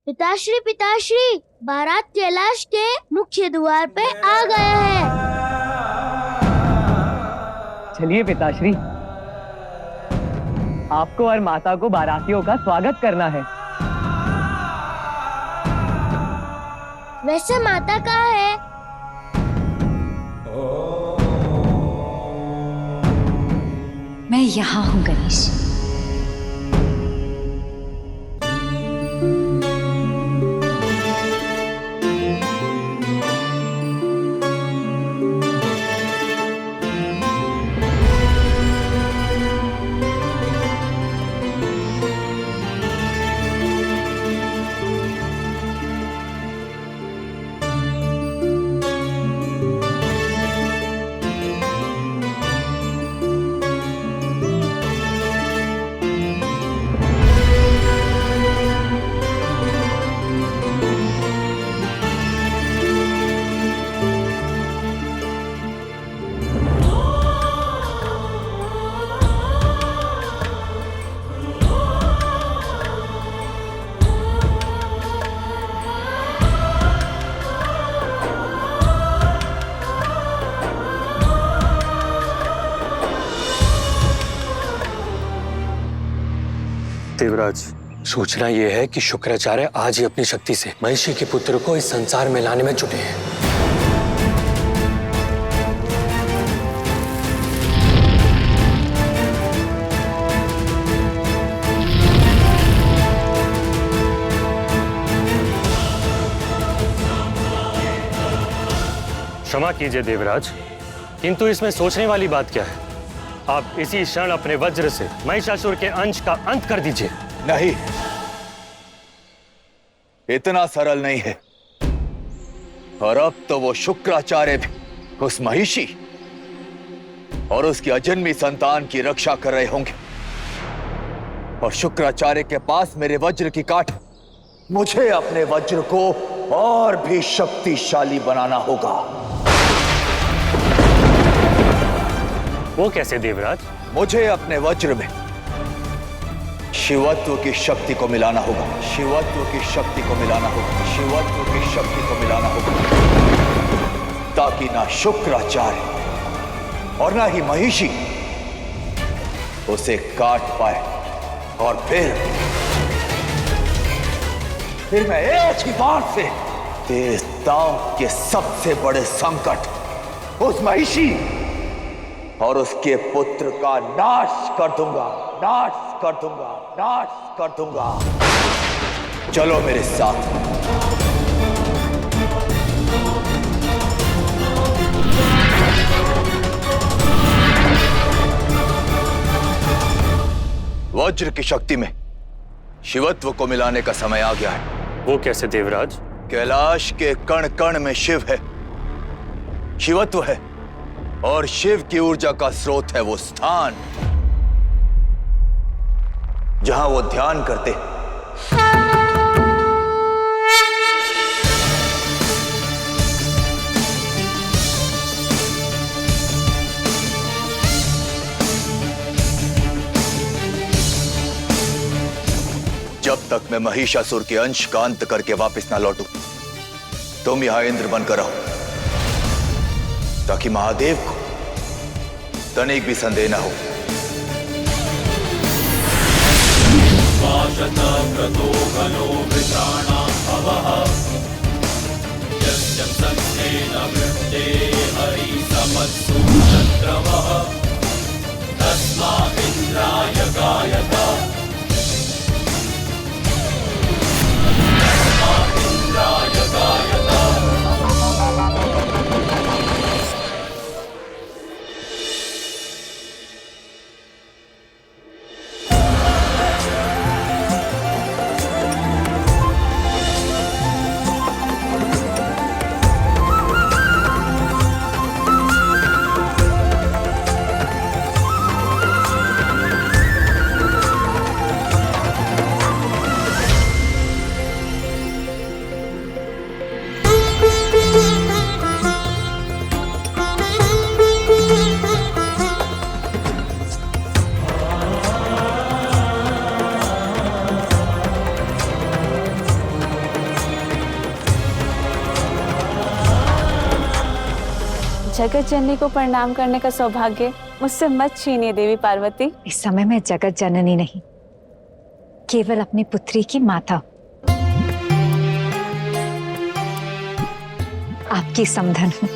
पिताश्री पिताश्री, बारात कैलाश के मुख्य द्वार पे आ गए हैं। चलिए पिताश्री, आपको और माता को बारातियों का स्वागत करना है। वैसे माता कहाँ है? मैं यहाँ हूँ गणेश। देवराज, सोचना यह है कि शुक्राचार्य आज ही अपनी शक्ति से महिषी के पुत्र को इस संसार में लाने में जुटे हैं। क्षमा कीजिए देवराज, किंतु इसमें सोचने वाली बात क्या है? आप इसी क्षण अपने वज्र से महिषासुर के अंश का अंत कर दीजिए। नहीं, इतना सरल नहीं है। और अब तो वो शुक्राचार्य भी उस महिषी और उसकी अजन्मी संतान की रक्षा कर रहे होंगे, और शुक्राचार्य के पास मेरे वज्र की काट। मुझे अपने वज्र को और भी शक्तिशाली बनाना होगा। वो कैसे देवराज? मुझे अपने वज्र में शिवत्व की शक्ति को मिलाना होगा। शिवत्व की शक्ति को मिलाना होगा। शिवत्व की शक्ति को मिलाना होगा, ताकि ना शुक्राचार्य और ना ही महिषी उसे काट पाए। और फिर मैं एक ही बार से तेज दांव के सबसे बड़े संकट उस महिषी और उसके पुत्र का नाश कर दूंगा। नाश कर दूंगा। नाश कर दूंगा। चलो मेरे साथ। वज्र की शक्ति में शिवत्व को मिलाने का समय आ गया है। वो कैसे देवराज? कैलाश के कण कण में शिव है, शिवत्व है, और शिव की ऊर्जा का स्रोत है वो स्थान जहां वो ध्यान करते। जब तक मैं महिषासुर के अंश का अंत करके वापस ना लौटूं, तुम यहां इंद्र बनकर रहो, ताकि महादेव को तनिक भी संदेह न हो। जगत जननी को प्रणाम करने का सौभाग्य मुझसे मत छीनिए देवी पार्वती। इस समय मैं जगत जननी नहीं, केवल अपनी पुत्री की माता, आपकी समधन हूं।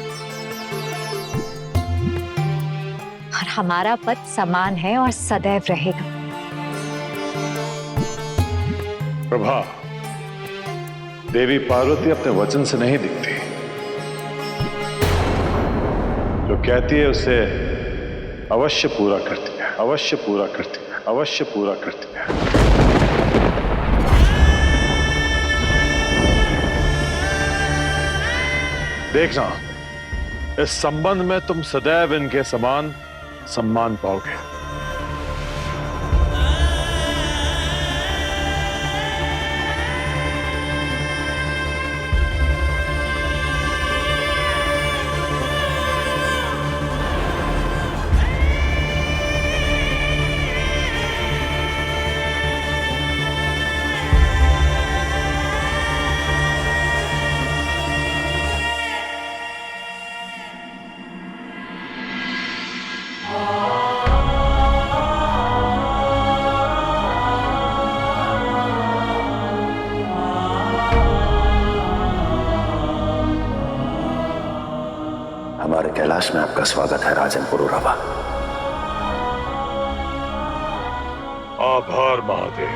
और हमारा पद समान है और सदैव रहेगा। प्रभा, देवी पार्वती अपने वचन से नहीं दिखती। जो कहती है उसे अवश्य पूरा करती है, अवश्य पूरा करती है, अवश्य पूरा करती है। देखना, इस संबंध में तुम सदैव इनके समान सम्मान पाओगे। हमारे कैलाश में आपका स्वागत है राजन पुरुरवा। आभार महादेव।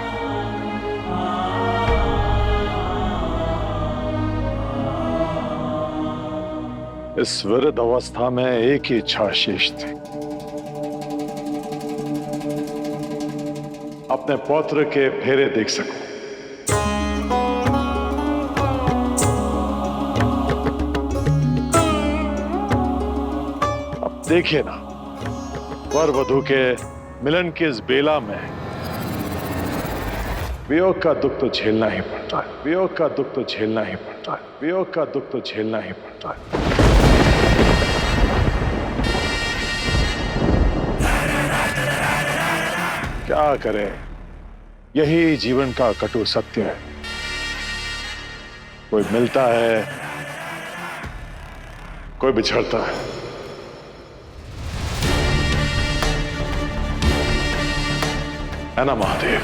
इस वृद्ध अवस्था में एक ही इच्छा शेष थी, अपने पौत्र के फेरे देख सकूं। देखिए ना, वर वधू के मिलन की इस बेला में वियोग का दुख तो झेलना ही पड़ता है, वियोग का दुख तो झेलना ही पड़ता है, वियोग का दुख तो झेलना ही पड़ता है। क्या करें, यही जीवन का कटु सत्य है। कोई मिलता है, कोई बिछड़ता है। है ना महादेव?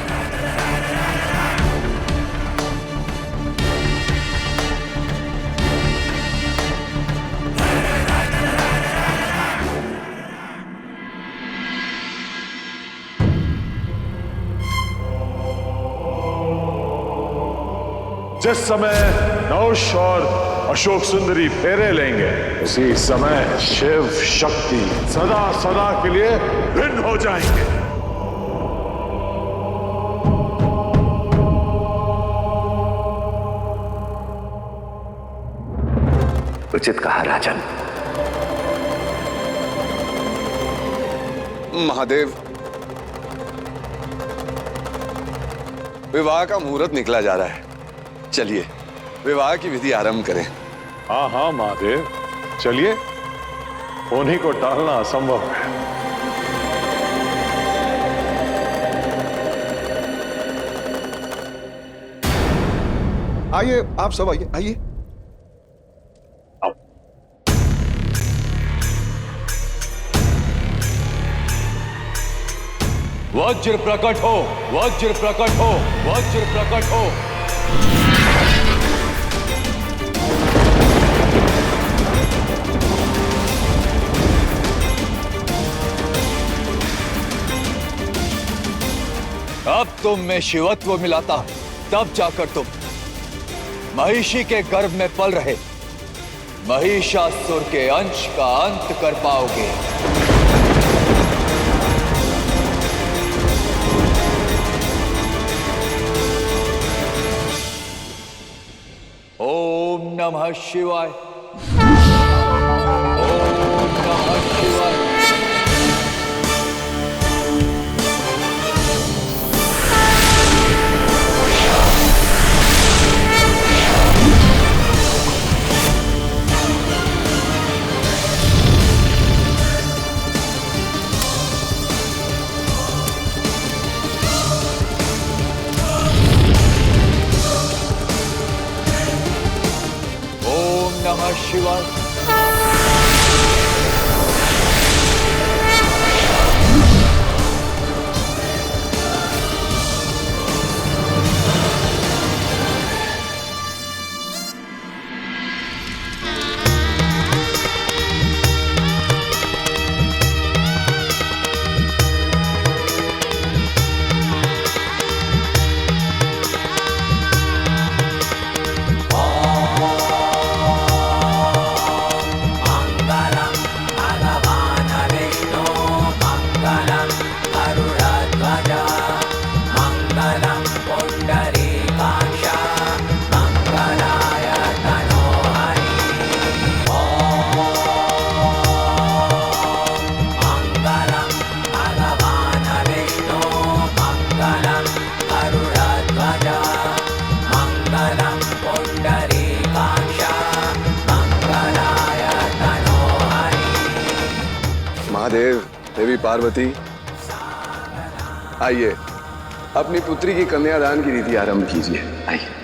जिस समय नहुष और अशोक सुंदरी फेरे लेंगे, उसी समय शिव शक्ति सदा सदा के लिए भिन्न हो जाएंगे। उचित कहा राजन। महादेव, विवाह का मुहूर्त निकला जा रहा है। चलिए विवाह की विधि आरंभ करें। हाँ हाँ महादेव, चलिए। उन्हीं को टालना असंभव है। आइए, आप सब आइए, आइए। वज्र प्रकट हो, वज्र प्रकट हो, वज्र प्रकट हो। अब तुम में शिवत्व मिलाता, तब जाकर तुम महिषी के गर्भ में पल रहे महिषासुर के अंश का अंत कर पाओगे। ओम नमः शिवाय, ओम नमः शिवाय। महादेव, देवी पार्वती, आइए अपनी पुत्री की कन्यादान की रीति आरंभ कीजिए। आइए।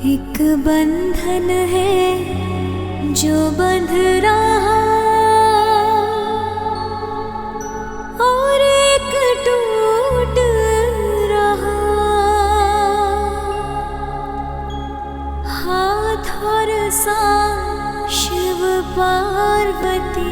एक बंधन है जो बंध रहा और एक टूट रहा, हाथ और सांस शिव पार्वती